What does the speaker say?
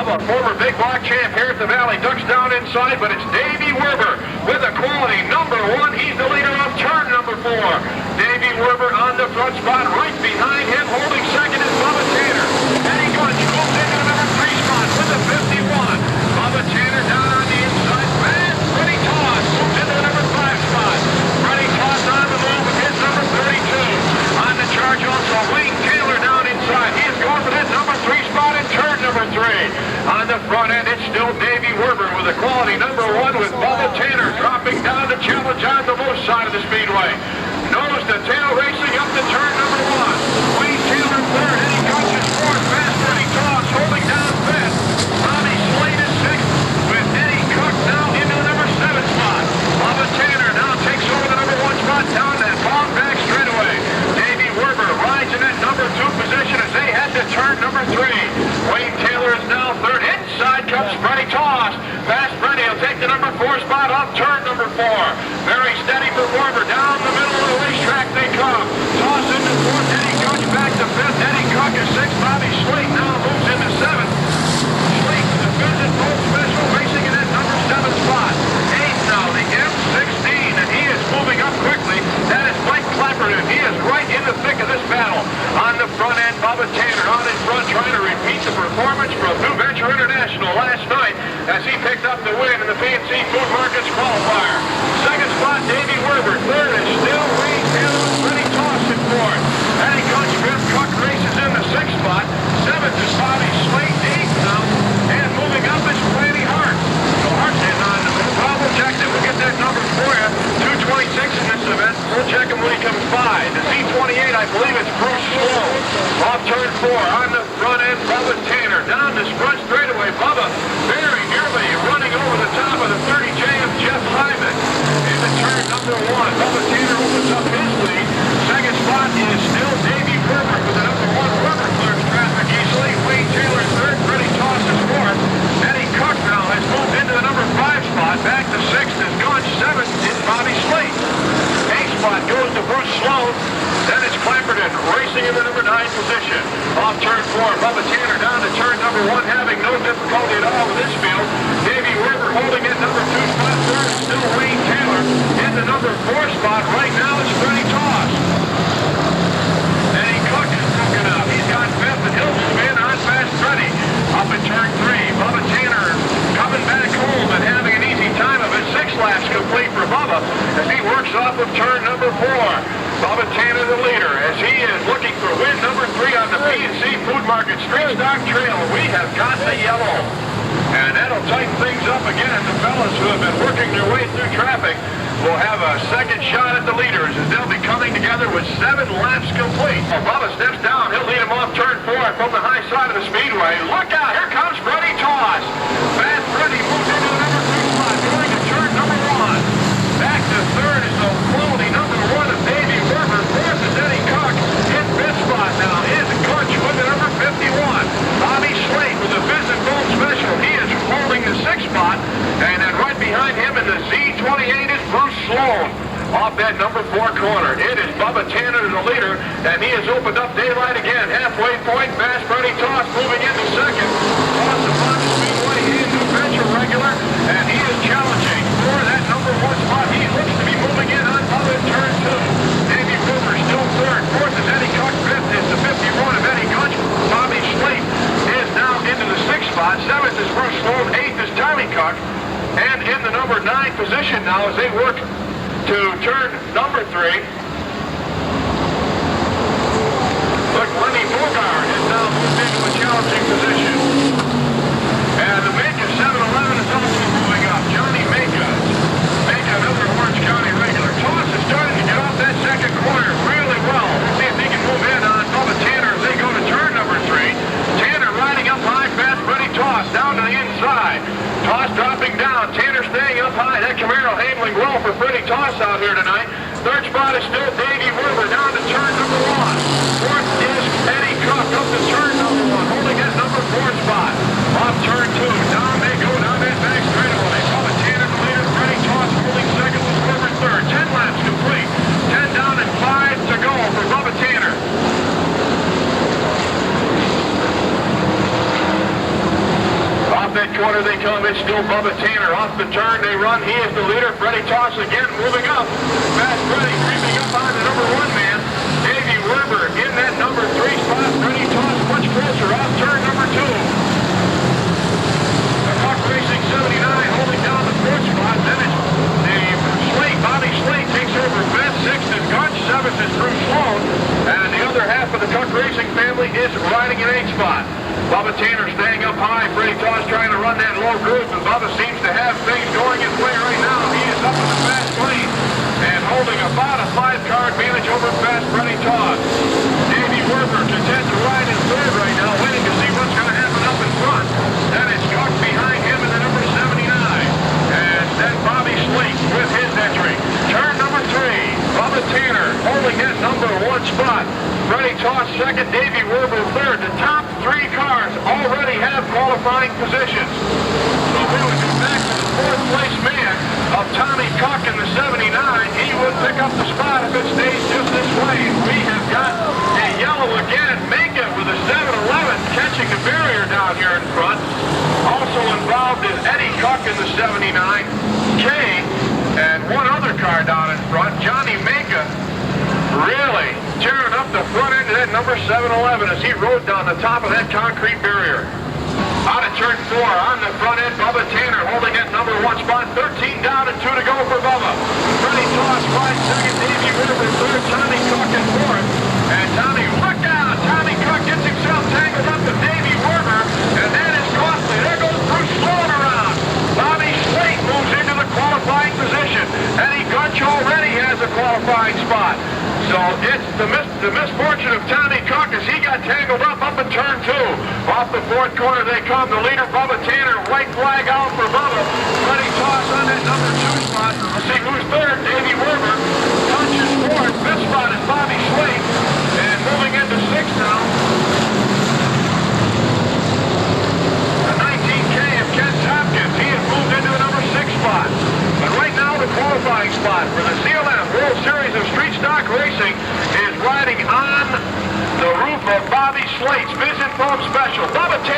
Bubba, former big block champ here at the Valley, ducks down inside, but it's Davey Werber with a quality number 1. He's the leader of turn number 4. Davey Werber on the front spot. Right behind him, holding second is Bubba Tanner. Eddie Gunch moves into the number 3 spot with a 51. Bubba Tanner down on the inside. Fast Freddie Toss moves into the number 5 spot. Freddie Toss on the move with his number 32. On the charge also, Wayne Taylor down inside. He is going for that number 3 spot in turn number 3. On the front end, it's still Davey Werber with a quality number 1 with Bubba Tanner dropping down to challenge on the most side of the speedway. Nose to tail racing up to turn number 1. Wayne Taylor third, Eddie Gunch is fourth. Fast Freddie Toss holding down fifth. Bobby Slade is sixth with Eddie Cook now into the number 7 spot. Bubba Tanner now takes over the number 1 spot down that long back straightaway. Davey Werber rides in that number 2 position as they head to turn number 3. Wayne Taylor is now third. Inside comes Freddie Toss. Fast Freddie will take the number 4 spot off turn number 4. Very steady for Werber. Down the middle of the racetrack they come. Toss into 4th. Eddie Gunch back to 5th. Eddie Cook is 6th. Bobby Slate now moves into 7th. Slate with the Visit Bolt Special racing in that number 7 spot. 8th now, the M16, and he is moving up quickly. That is Mike Clapperton. He is right in the thick of this battle. On the front end, Bubba Tanner on in front trying to repeat the performance from New Venture International last night as he picked up the win in the PNC Food Markets qualifier. Second spot, Davey Werber. Third is still Wayne Taylor with Freddie Toss in fourth. Eddie Gunch, fifth. Cook races in the 6th spot. 7th is Bobby Slate. 8th now. And moving up is Randy Hart. So Hart is on the move. Well, we'll check it. We'll get that number for you. 226 in this event. We'll check him when he comes by. The Z28, I believe it's Bruce Slow. Off turn 4. On the front end, Bubba Tanner. Down this front straightaway. Bubba very nearly running over the top of the 30J of Jeff Hyman. Into turn number 1. Bubba Tanner opens up his lead. Second spot is still Davey Werber with the number 1. Werber clears traffic easily. Wayne Taylor is third. Freddie Toss is fourth. Eddie Cook now has moved into the number 5 spot. Back to 6th is Gunch. 7th is Bobby Slate. 8th spot goes to Bruce Sloan. Then it's Clapperton racing in the number 9 position. Off turn 4, Bubba Tanner down to turn number 1, having no difficulty at all with this field. Davey Werber holding at number 2 spot. Third is still Wayne Taylor. In the number 4 spot right now is Freddie Toss. Eddie Cook is broken up. He's got 5th, and he'll move in on Fast Freddie. Up in turn 3, Bubba Tanner coming back home and having an easy time of it. 6 laps complete for Bubba as he works off of turn number 4. Bubba Tanner the leader as he is looking for win number 3 on the PNC Food Market Street Stock Trail. We have got the yellow. And that'll tighten things up again. The fellas who have been working their way through traffic will have a second shot at the leaders as they'll be coming together with 7 laps complete. Bubba steps down. He'll lead him off turn 4 from the high side of the speedway. Look out. Here comes Freddie Toss. Fast Freddie moves into the number 2 spot going to turn number 1. Back to third is the quality number 1 of Davey Werber. Fourth is Eddie Cook. In 5th spot now is Gunch with the number 51. Bobby Slate with the Visit Gold Special. He is holding the 6th spot. And then right behind him in the Z28 is Bruce Sloan. Off that number 4 corner. It is Bubba Tanner the leader, and he has opened up daylight again. Halfway point, Fast Freddie Toss moving into second. Toss upon the speedway, he is New Venture regular, and he is challenging for that number 1 spot. He looks to be moving in on Bubba in turn 2. Davey Werber still third. Fourth is Eddie Cook. 5th is the 51 of Eddie Gunch. Bobby Slate is now into the 6th spot. 7th is Bruce Sloan. 8th is Tommy Cook. And in the number 9 position now as they work to turn number 3. Look, Lenny Bogart has now moved into a challenging position. And the Maka 711 is also moving up. Johnny Maka, another Orange County regular. Toss is starting to get off that second corner really well. We'll see if he can move in on Bubba Tanner as they go to turn number 3. Tanner riding up high, Fast Freddie Toss down to the inside. Toss dropping down. Tanner staying up high. That Camaro handling well for Freddie Toss out here tonight. Third spot is still Davey Werber down to turn number 1. Fourth is Eddie Cook up to turn number 1, holding that number 4 spot. Off turn 2. Down they go down that back straightaway. Bubba Tanner the leader. Freddie Toss holding second with Werber third. 10 laps complete. 10 down and 5 to go for Bubba Tanner. corner they come. It's still Bubba Tanner. Off the turn they run. He is the leader. Freddie Toss again moving up. Fast Freddie creeping up on the number 1 man. Davey Werber in that number 3 spot. Freddie Toss much closer off turn number 2. The Puck Racing 79 holding down the 4th spot. Then it's Bobby Slate takes over 5th, 6th is Gunch, 7th is Bruce Sloan, and the other half of the Tuck Racing family is riding in 8th spot. Bubba Tanner staying up high. Freddie Toss trying to run that low groove, and Bubba seems to have things going his way right now. He is up in the fast lane and holding about a 5-car advantage over fast Freddie Toss. Davey Werber content to ride in 3rd right now, waiting to see what's going to happen up in front. Then it's Cook behind him in the number 79. And then Bobby Slate with his entry. Turn number 3, Bubba Tanner holding that number 1 spot. Freddie Toss 2nd, Davey Werber 3rd. The top 3 cars already have qualifying positions. So we would go back to the 4th place man of Tommy Cook in the 79. He would pick up the spot if it stays just this way. We have got a yellow again. Mega with a 7-11 catching the barrier down here in front. Also involved is Eddie Cook in the 79. Kay and one other car down in front. Johnny Mega really tearing up the front end of that number 7-11 as he rode down the top of that concrete barrier. Out of turn 4 on the front end, Bubba Tanner holding that number 1 spot. 13 down and 2 to go for Bubba. Freddie Toss rides 2nd, Davey Werber 3rd, Tommy Cook in 4th. And Tommy, look out! Tommy Cook gets himself tangled up to Davey Werber, and that is costly. There goes Bruce Sloan around. Bobby Slate moves into the qualifying position. Eddie Gunch already has a qualifying spot. So it's the misfortune of Tommy Cook as he got tangled up in turn 2. Off the 4th corner they come. The leader, Bubba Tanner, white flag out for Bubba. Freddie Toss on that number 2 spot. We'll see who's 3rd. Davey Werber. Gunch is 4th. 5th spot is Bobby Slate. And moving into 6th now. The 19K of Ken Tompkins. He has moved into the number 6 spot. But right now the qualifying spot for the CLM World Series of Street Stock Racing is riding on the roof of Bobby Slate's Vision Foam Special. Bubba Tanner